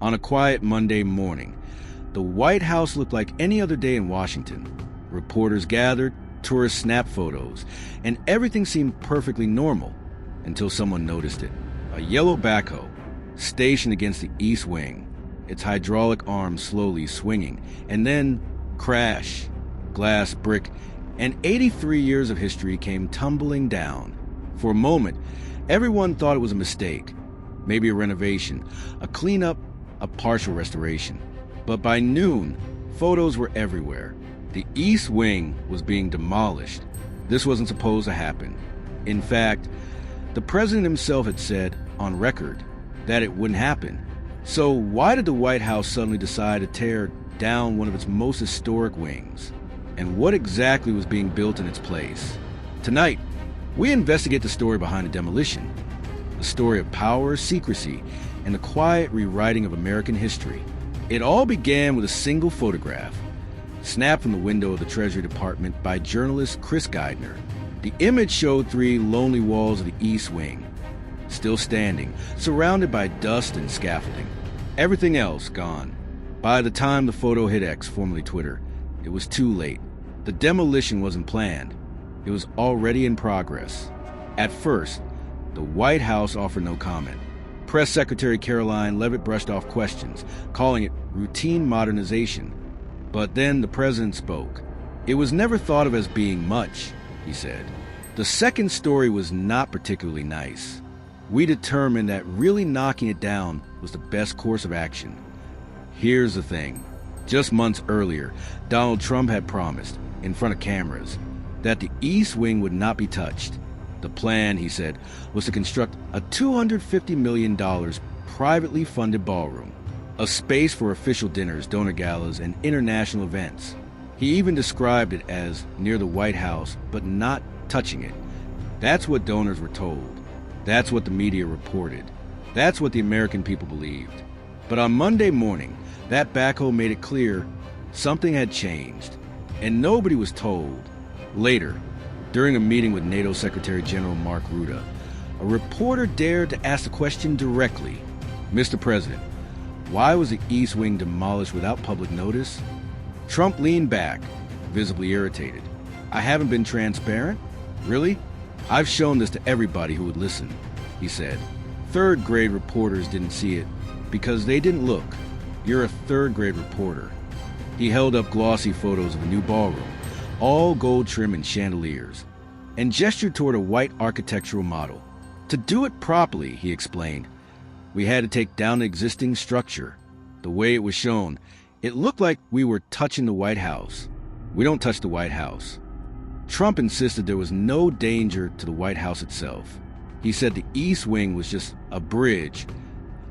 On a quiet Monday morning, the White House looked like any other day in Washington. Reporters gathered, tourists snapped photos, and everything seemed perfectly normal until someone noticed it. A yellow backhoe stationed against the east wing, its hydraulic arm slowly swinging, and then crash. Glass, brick, and 83 years of history came tumbling down. For a moment, everyone thought it was a mistake, maybe a renovation, a cleanup, a partial restoration. But by noon, photos were everywhere. The East Wing was being demolished. This wasn't supposed to happen. In fact, the president himself had said, on record, that it wouldn't happen. So why did the White House suddenly decide to tear down one of its most historic wings? And what exactly was being built in its place? Tonight, we investigate the story behind the demolition, the story of power, secrecy, and the quiet rewriting of American history. It all began with a single photograph, snapped from the window of the Treasury Department by journalist Chris Geidner. The image showed 3 lonely walls of the East Wing, still standing, surrounded by dust and scaffolding. Everything else gone. By the time the photo hit X, formerly Twitter, it was too late. The demolition wasn't planned. It was already in progress. At first, the White House offered no comment. Press Secretary Caroline Leavitt brushed off questions, calling it routine modernization. But then the president spoke. It was never thought of as being much, he said. The second story was not particularly nice. We determined that really knocking it down was the best course of action. Here's the thing. Just months earlier, Donald Trump had promised, in front of cameras, that the East Wing would not be touched. The plan, he said, was to construct a $250 million privately funded ballroom, a space for official dinners, donor galas, and international events. He even described it as near the White House, but not touching it. That's what donors were told. That's what the media reported. That's what the American people believed. But on Monday morning, that backhoe made it clear something had changed, and nobody was told. Later, during a meeting with NATO Secretary General Mark Rutte, a reporter dared to ask the question directly. Mr. President, why was the East Wing demolished without public notice? Trump leaned back, visibly irritated. I haven't been transparent? Really? I've shown this to everybody who would listen, he said. Third-grade reporters didn't see it because they didn't look. You're a third-grade reporter. He held up glossy photos of a new ballroom, all gold trim and chandeliers, and gestured toward a white architectural model. To do it properly, he explained, we had to take down the existing structure. The way it was shown, it looked like we were touching the White House. We don't touch the White House. Trump insisted there was no danger to the White House itself. He said the East Wing was just a bridge,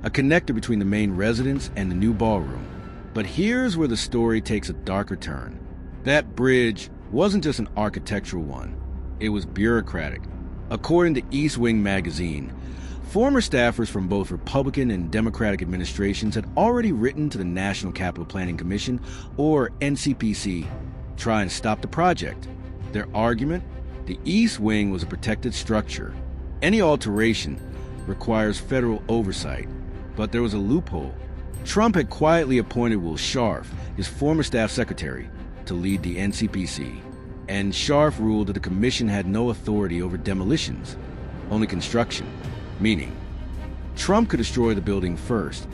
a connector between the main residence and the new ballroom. But here's where the story takes a darker turn. That bridge wasn't just an architectural one. It was bureaucratic. According to East Wing magazine, former staffers from both Republican and Democratic administrations had already written to the National Capital Planning Commission, or NCPC, trying to stop the project. Their argument? The East Wing was a protected structure. Any alteration requires federal oversight. But there was a loophole. Trump had quietly appointed Will Scharf, his former staff secretary, to lead the NCPC. And Scharf ruled that the commission had no authority over demolitions, only construction. Meaning, Trump could destroy the building first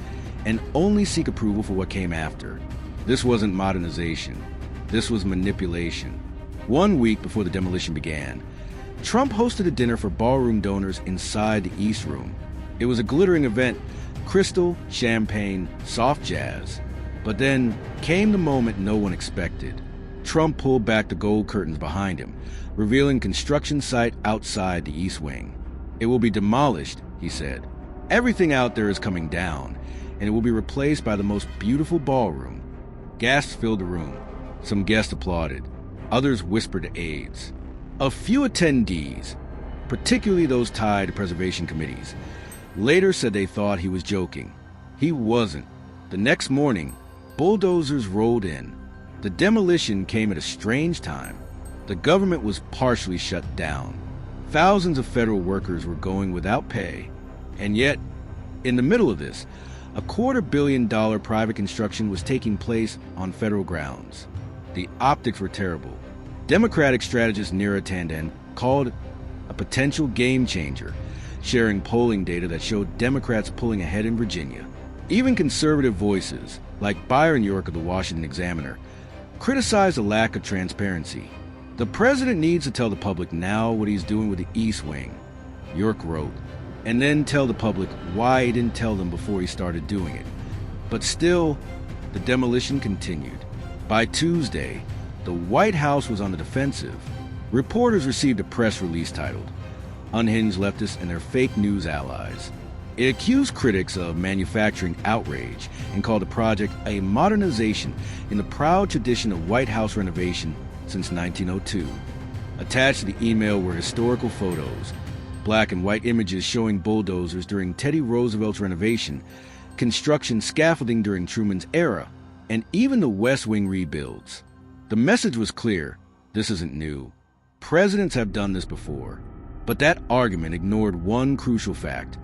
and only seek approval for what came after. This wasn't modernization. This was manipulation. 1 week before the demolition began, Trump hosted a dinner for ballroom donors inside the East Room. It was a glittering event, crystal, champagne, soft jazz. But then came the moment no one expected. Trump pulled back the gold curtains behind him, revealing construction site outside the East Wing. It will be demolished, he said. Everything out there is coming down, and it will be replaced by the most beautiful ballroom. Gasps filled the room. Some guests applauded. Others whispered to aides. A few attendees, particularly those tied to preservation committees, later said they thought he was joking. He wasn't. The next morning, bulldozers rolled in. The demolition came at a strange time. The government was partially shut down. Thousands of federal workers were going without pay. And yet, in the middle of this, A $250 million private construction was taking place on federal grounds. The optics were terrible. Democratic strategist Neera Tanden called it a potential game changer, sharing polling data that showed Democrats pulling ahead in Virginia. Even conservative voices, like Byron York of the Washington Examiner, criticized the lack of transparency. The president needs to tell the public now what he's doing with the East Wing, York wrote, and then tell the public why he didn't tell them before he started doing it. But still, the demolition continued. By Tuesday, the White House was on the defensive. Reporters received a press release titled, "Unhinged Leftists and Their Fake News Allies." It accused critics of manufacturing outrage and called the project a modernization in the proud tradition of White House renovation since 1902. Attached to the email were historical photos, black and white images showing bulldozers during Teddy Roosevelt's renovation, construction scaffolding during Truman's era, and even the West Wing rebuilds. The message was clear: this isn't new. Presidents have done this before. But that argument ignored one crucial fact.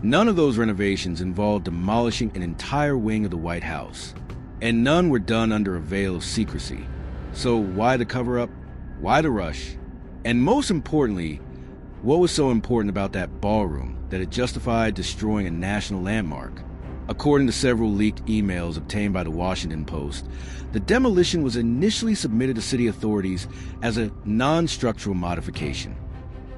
None of those renovations involved demolishing an entire wing of the White House, and none were done under a veil of secrecy. So why the cover-up? Why the rush? And most importantly, what was so important about that ballroom that it justified destroying a national landmark? According to several leaked emails obtained by the Washington Post, the demolition was initially submitted to city authorities as a non-structural modification.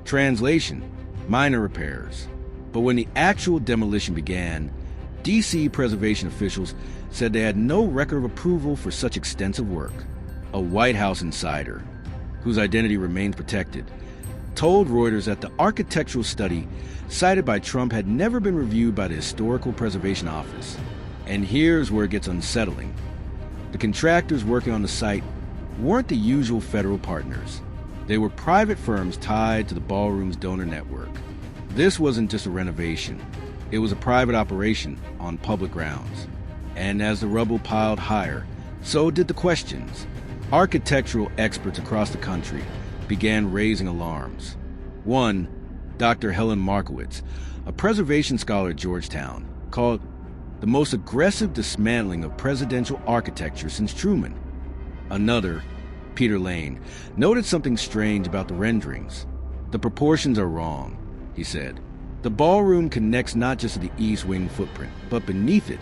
Translation: minor repairs. But when the actual demolition began, D.C. preservation officials said they had no record of approval for such extensive work. A White House insider, whose identity remains protected, told Reuters that the architectural study cited by Trump had never been reviewed by the Historical Preservation Office. And here's where it gets unsettling. The contractors working on the site weren't the usual federal partners. They were private firms tied to the ballroom's donor network. This wasn't just a renovation. It was a private operation on public grounds. And as the rubble piled higher, so did the questions. Architectural experts across the country began raising alarms. One, Dr. Helen Markowitz, a preservation scholar at Georgetown, called the most aggressive dismantling of presidential architecture since Truman. Another, Peter Lane, noted something strange about the renderings. The proportions are wrong, he said. The ballroom connects not just to the East Wing footprint, but beneath it,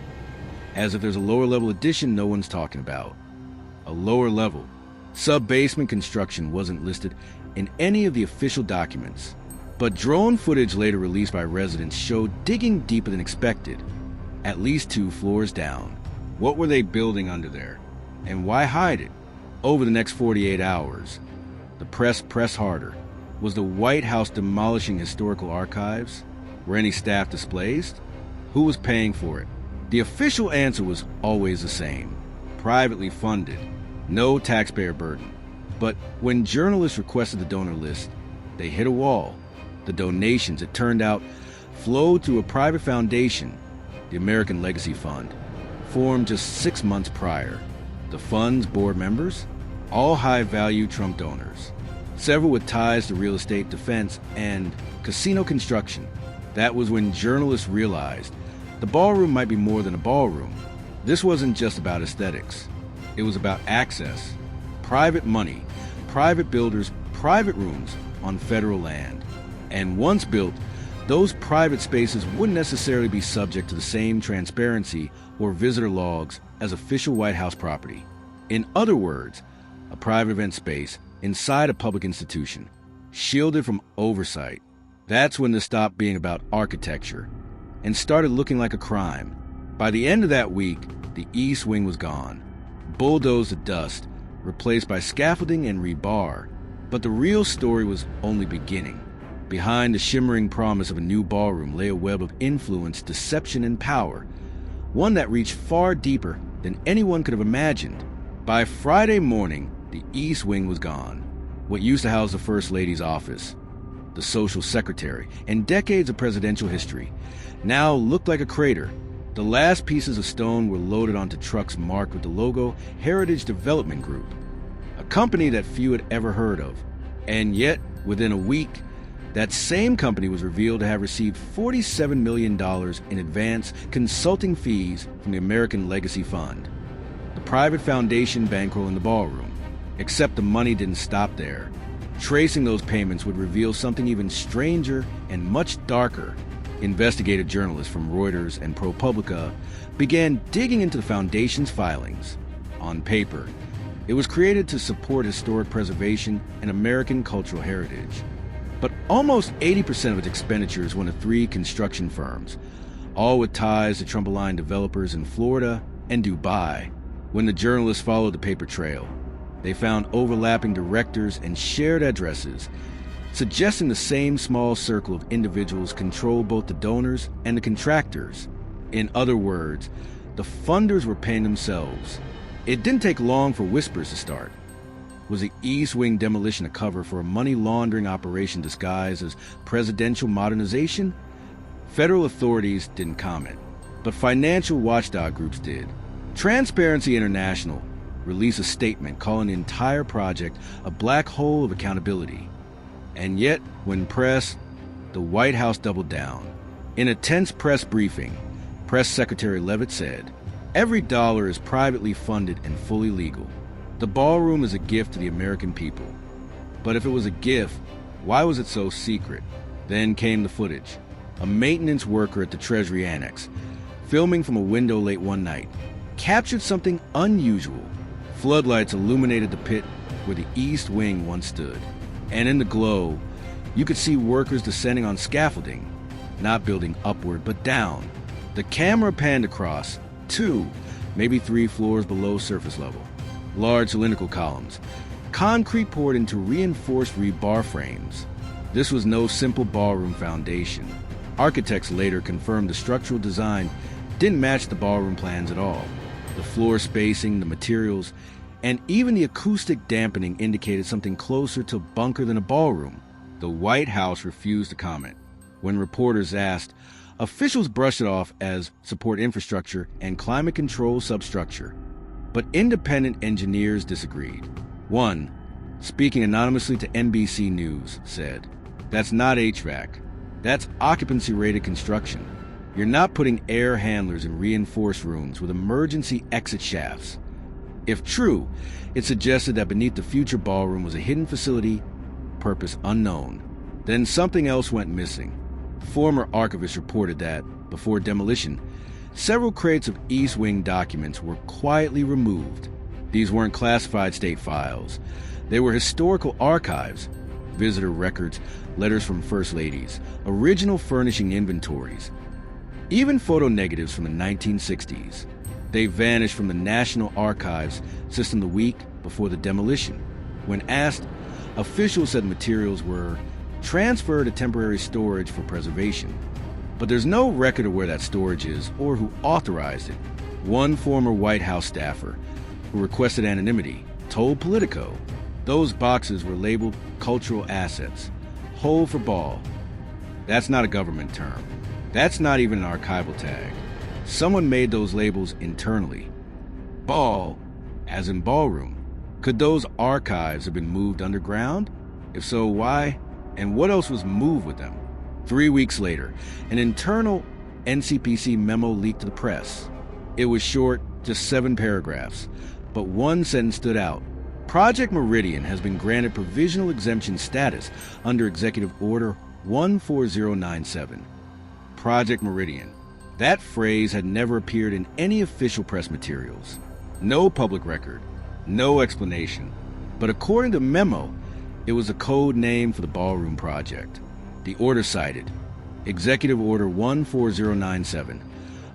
as if there's a lower-level addition no one's talking about. A lower level. Sub-basement construction wasn't listed in any of the official documents, but drone footage later released by residents showed digging deeper than expected, at least 2 floors down. What were they building under there? And why hide it? Over the next 48 hours, the press pressed harder. Was the White House demolishing historical archives? Were any staff displaced? Who was paying for it? The official answer was always the same: privately funded, no taxpayer burden. But when journalists requested the donor list, they hit a wall. The donations, it turned out, flowed through a private foundation, the American Legacy Fund, formed just 6 months prior. The fund's board members, all high-value Trump donors, several with ties to real estate, defense, and casino construction. That was when journalists realized the ballroom might be more than a ballroom. This wasn't just about aesthetics. It was about access, private money, private builders, private rooms on federal land. And once built, those private spaces wouldn't necessarily be subject to the same transparency or visitor logs as official White House property. In other words, a private event space inside a public institution, shielded from oversight. That's when this stopped being about architecture and started looking like a crime. By the end of that week, the East Wing was gone, bulldozed to dust, replaced by scaffolding and rebar. But the real story was only beginning. Behind the shimmering promise of a new ballroom lay a web of influence, deception, and power, one that reached far deeper than anyone could have imagined. By Friday morning, the East Wing was gone. What used to house the First Lady's office, the social secretary, and decades of presidential history now looked like a crater. The last pieces of stone were loaded onto trucks marked with the logo Heritage Development Group, a company that few had ever heard of. And yet, within a week, That same company was revealed to have received $47 million in advance consulting fees from the American Legacy Fund, the private foundation bankrolling the ballroom. Except the money didn't stop there. Tracing those payments would reveal something even stranger and much darker. Investigative journalists from Reuters and ProPublica began digging into the foundation's filings. On paper, it was created to support historic preservation and American cultural heritage. But almost 80% of its expenditures went to 3 construction firms, all with ties to Trump-aligned developers in Florida and Dubai. When the journalists followed the paper trail, they found overlapping directors and shared addresses, suggesting the same small circle of individuals controlled both the donors and the contractors. In other words, the funders were paying themselves. It didn't take long for whispers to start. Was the East Wing demolition a cover for a money laundering operation disguised as presidential modernization? Federal authorities didn't comment, but financial watchdog groups did. Transparency International released a statement calling the entire project a black hole of accountability. And yet, when pressed, the White House doubled down. In a tense press briefing, Press Secretary Leavitt said, "Every dollar is privately funded and fully legal. The ballroom is a gift to the American people. But if it was a gift, why was it so secret?" Then came the footage. A maintenance worker at the Treasury Annex, filming from a window late one night, captured something unusual. Floodlights illuminated the pit where the East Wing once stood. And in the glow, you could see workers descending on scaffolding, not building upward but down. The camera panned across 2, maybe 3 floors below surface level. Large cylindrical columns, concrete poured into reinforced rebar frames. This was no simple ballroom foundation. Architects later confirmed the structural design didn't match the ballroom plans at all. The floor spacing, the materials, and even the acoustic dampening indicated something closer to a bunker than a ballroom. The White House refused to comment. When reporters asked, officials brushed it off as support infrastructure and climate control substructure. But independent engineers disagreed. One, speaking anonymously to NBC News, said, "That's not HVAC. That's occupancy-rated construction. You're not putting air handlers in reinforced rooms with emergency exit shafts." If true, it suggested that beneath the future ballroom was a hidden facility, purpose unknown. Then something else went missing. Former archivists reported that, before demolition, several crates of East Wing documents were quietly removed. These weren't classified state files. They were historical archives, visitor records, letters from first ladies, original furnishing inventories, even photo negatives from the 1960s. They vanished from the National Archives system the week before the demolition. When asked, officials said materials were transferred to temporary storage for preservation. But there's no record of where that storage is or who authorized it. One former White House staffer, who requested anonymity, told Politico those boxes were labeled cultural assets, whole for ball. That's not a government term. That's not even an archival tag. Someone made those labels internally. Ball, as in ballroom. Could those archives have been moved underground? If so, why? And what else was moved with them? 3 weeks later, an internal NCPC memo leaked to the press. It was short, just 7 paragraphs, but one sentence stood out. Project Meridian has been granted provisional exemption status under Executive Order 14097. Project Meridian. That phrase had never appeared in any official press materials. No public record, no explanation. But according to the memo, it was a code name for the ballroom project. The order cited, Executive Order 14097,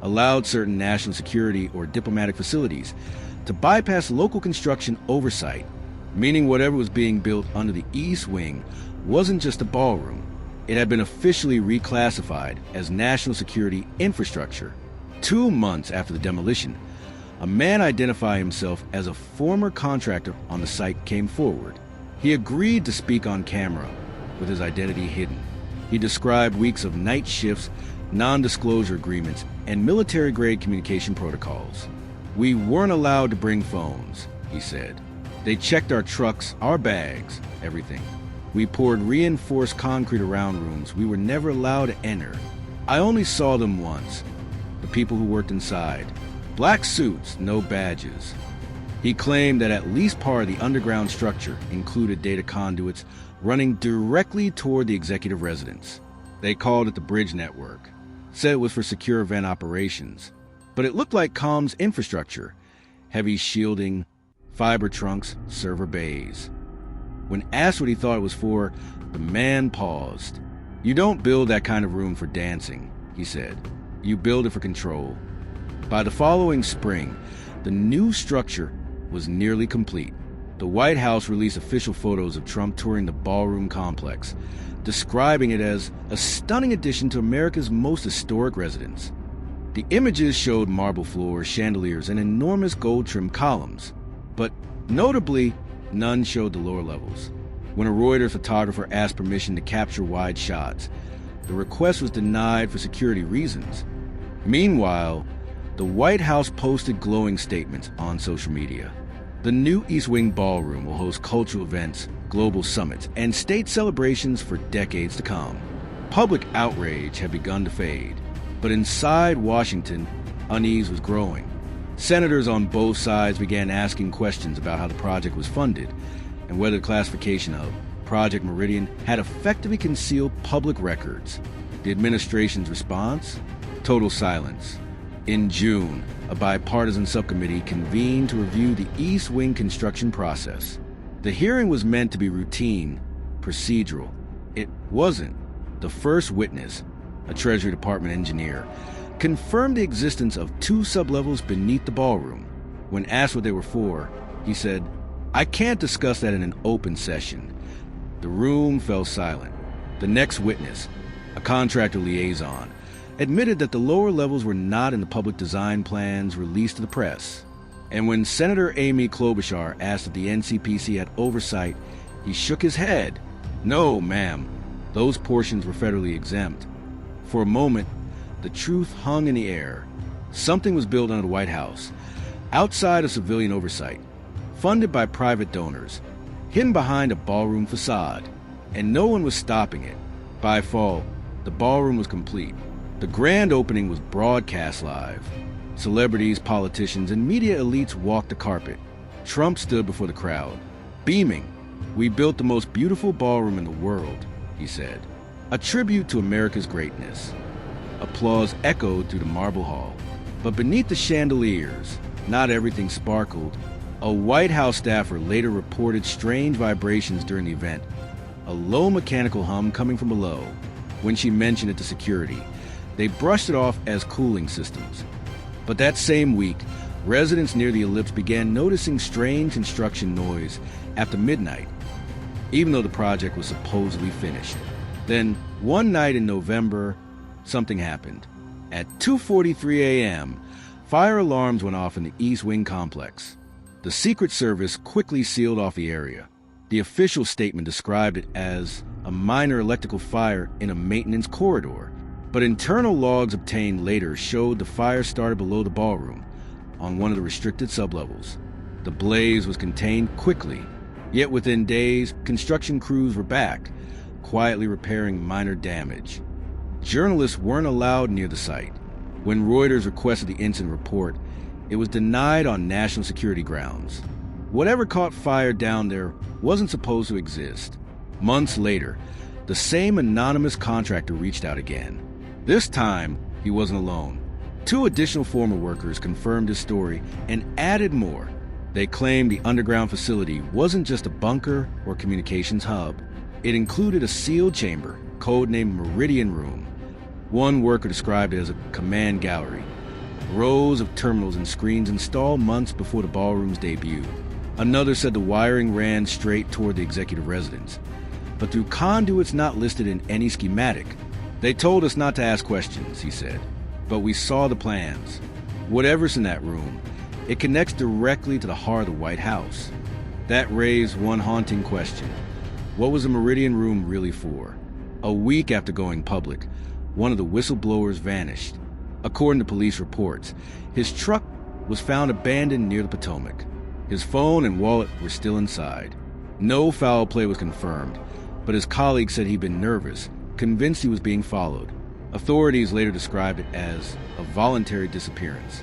allowed certain national security or diplomatic facilities to bypass local construction oversight, meaning whatever was being built under the East Wing wasn't just a ballroom. It had been officially reclassified as national security infrastructure. 2 months after the demolition, a man identifying himself as a former contractor on the site came forward. He agreed to speak on camera with his identity hidden. He described weeks of night shifts, non-disclosure agreements, and military-grade communication protocols. "We weren't allowed to bring phones," he said. "They checked our trucks, our bags, everything. We poured reinforced concrete around rooms we were never allowed to enter. I only saw them once, the people who worked inside. Black suits, no badges. He claimed that at least part of the underground structure included data conduits running directly toward the executive residence. They called it the bridge network, said it was for secure event operations. But it looked like comms infrastructure, heavy shielding, fiber trunks, server bays. When asked what he thought it was for, the man paused. "You don't build that kind of room for dancing," he said. "You build it for control." By the following spring, the new structure was nearly complete. The White House released official photos of Trump touring the ballroom complex, describing it as a stunning addition to America's most historic residence. The images showed marble floors, chandeliers, and enormous gold-trimmed columns, but notably, none showed the lower levels. When a Reuters photographer asked permission to capture wide shots, the request was denied for security reasons. Meanwhile, the White House posted glowing statements on social media. The new East Wing Ballroom will host cultural events, global summits, and state celebrations for decades to come. Public outrage had begun to fade, but inside Washington, unease was growing. Senators on both sides began asking questions about how the project was funded and whether the classification of Project Meridian had effectively concealed public records. The administration's response? Total silence. In June, a bipartisan subcommittee convened to review the East Wing construction process. The hearing was meant to be routine, procedural. It wasn't. The first witness, a Treasury Department engineer, confirmed the existence of two sublevels beneath the ballroom. When asked what they were for, he said, "I can't discuss that in an open session." The room fell silent. The next witness, a contractor liaison, admitted that the lower levels were not in the public design plans released to the press. And when Senator Amy Klobuchar asked if the NCPC had oversight, he shook his head. "No, ma'am. Those portions were federally exempt." For a moment, the truth hung in the air. Something was built under the White House, outside of civilian oversight, funded by private donors, hidden behind a ballroom facade, and no one was stopping it. By fall, the ballroom was complete. The grand opening was broadcast live. Celebrities, politicians, and media elites walked the carpet. Trump stood before the crowd, beaming. "We built the most beautiful ballroom in the world," he said, a tribute to America's greatness. Applause echoed through the marble hall. But beneath the chandeliers, not everything sparkled. A White House staffer later reported strange vibrations during the event, a low mechanical hum coming from below. When she mentioned it to security, they brushed it off as cooling systems. But that same week, residents near the ellipse began noticing strange construction noise after midnight, even though the project was supposedly finished. Then, one night in November, something happened. At 2:43 a.m., fire alarms went off in the East Wing complex. The Secret Service quickly sealed off the area. The official statement described it as a minor electrical fire in a maintenance corridor, but internal logs obtained later showed the fire started below the ballroom, on one of the restricted sublevels. The blaze was contained quickly, yet within days, construction crews were back, quietly repairing minor damage. Journalists weren't allowed near the site. When Reuters requested the incident report, it was denied on national security grounds. Whatever caught fire down there wasn't supposed to exist. Months later, the same anonymous contractor reached out again. This time, he wasn't alone. Two additional former workers confirmed his story and added more. They claimed the underground facility wasn't just a bunker or communications hub. It included a sealed chamber, codenamed Meridian Room. One worker described it as a command gallery. Rows of terminals and screens installed months before the ballroom's debut. Another said the wiring ran straight toward the executive residence, but through conduits not listed in any schematic. "They told us not to ask questions," he said, "but we saw the plans. Whatever's in that room, it connects directly to the heart of the White House." That raised one haunting question. What was the Meridian Room really for? A week after going public, one of the whistleblowers vanished. According to police reports, his truck was found abandoned near the Potomac. His phone and wallet were still inside. No foul play was confirmed, but his colleague said he'd been nervous, convinced he was being followed. Authorities later described it as a voluntary disappearance.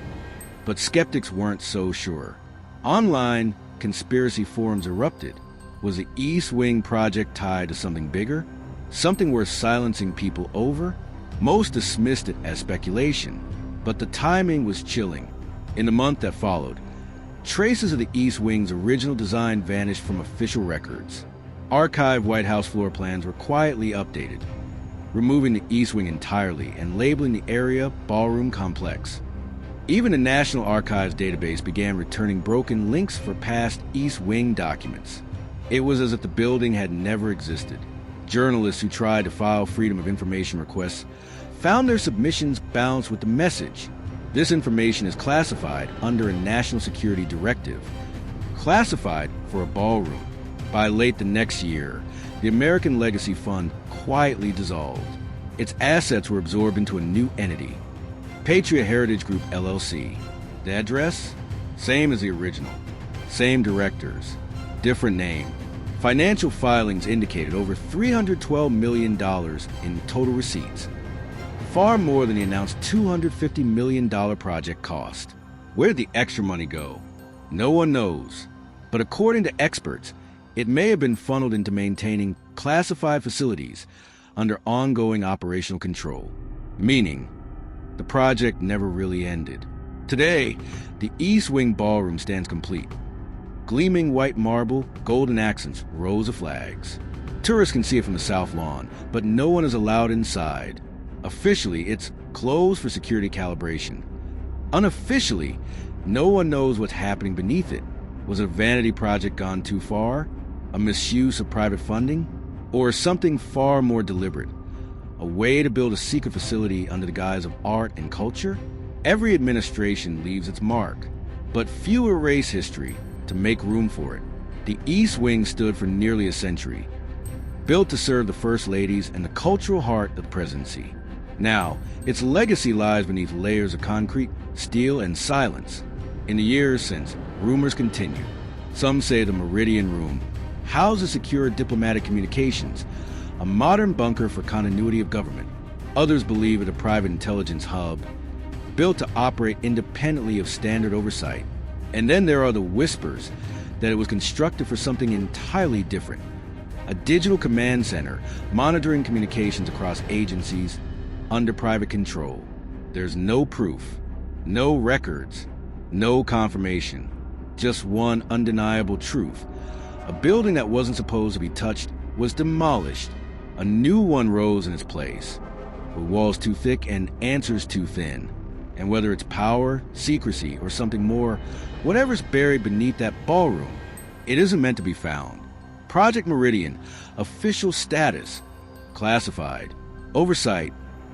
But skeptics weren't so sure. Online, conspiracy forums erupted. Was the East Wing project tied to something bigger? Something worth silencing people over? Most dismissed it as speculation, but the timing was chilling. In the month that followed, traces of the East Wing's original design vanished from official records. Archived White House floor plans were quietly updated, removing the East Wing entirely and labeling the area Ballroom Complex. Even the National Archives database began returning broken links for past East Wing documents. It was as if the building had never existed. Journalists who tried to file Freedom of Information requests found their submissions bounced with the message: this information is classified under a national security directive. Classified for a ballroom. By late the next year, the American Legacy Fund quietly dissolved. Its assets were absorbed into a new entity, Patriot Heritage Group LLC. The address? Same as the original. Same directors. Different name. Financial filings indicated over $312 million in total receipts. Far more than the announced $250 million project cost. Where did the extra money go? No one knows. But according to experts, it may have been funneled into maintaining classified facilities under ongoing operational control. Meaning, the project never really ended. Today, the East Wing Ballroom stands complete. Gleaming white marble, golden accents, rows of flags. Tourists can see it from the south lawn, but no one is allowed inside. Officially, it's closed for security calibration. Unofficially, no one knows what's happening beneath it. Was it a vanity project gone too far? A misuse of private funding? Or something far more deliberate? A way to build a secret facility under the guise of art and culture? Every administration leaves its mark, but few erase history to make room for it. The East Wing stood for nearly a century, built to serve the First Ladies and the cultural heart of the presidency. Now, its legacy lies beneath layers of concrete, steel, and silence. In the years since, rumors continue. Some say the Meridian Room houses secure diplomatic communications, a modern bunker for continuity of government. Others believe it a private intelligence hub, built to operate independently of standard oversight. And then there are the whispers that it was constructed for something entirely different. A digital command center monitoring communications across agencies under private control. There's no proof, no records, no confirmation. Just one undeniable truth. A building that wasn't supposed to be touched was demolished. A new one rose in its place, with walls too thick and answers too thin. And whether it's power, secrecy, or something more, whatever's buried beneath that ballroom, it isn't meant to be found. Project Meridian, official status, classified. Oversight,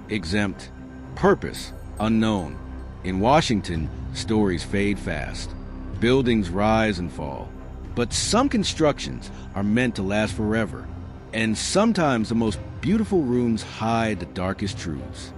exempt. Purpose, unknown. In Washington, stories fade fast. Buildings rise and fall. But some constructions are meant to last forever. And sometimes the most beautiful rooms hide the darkest truths.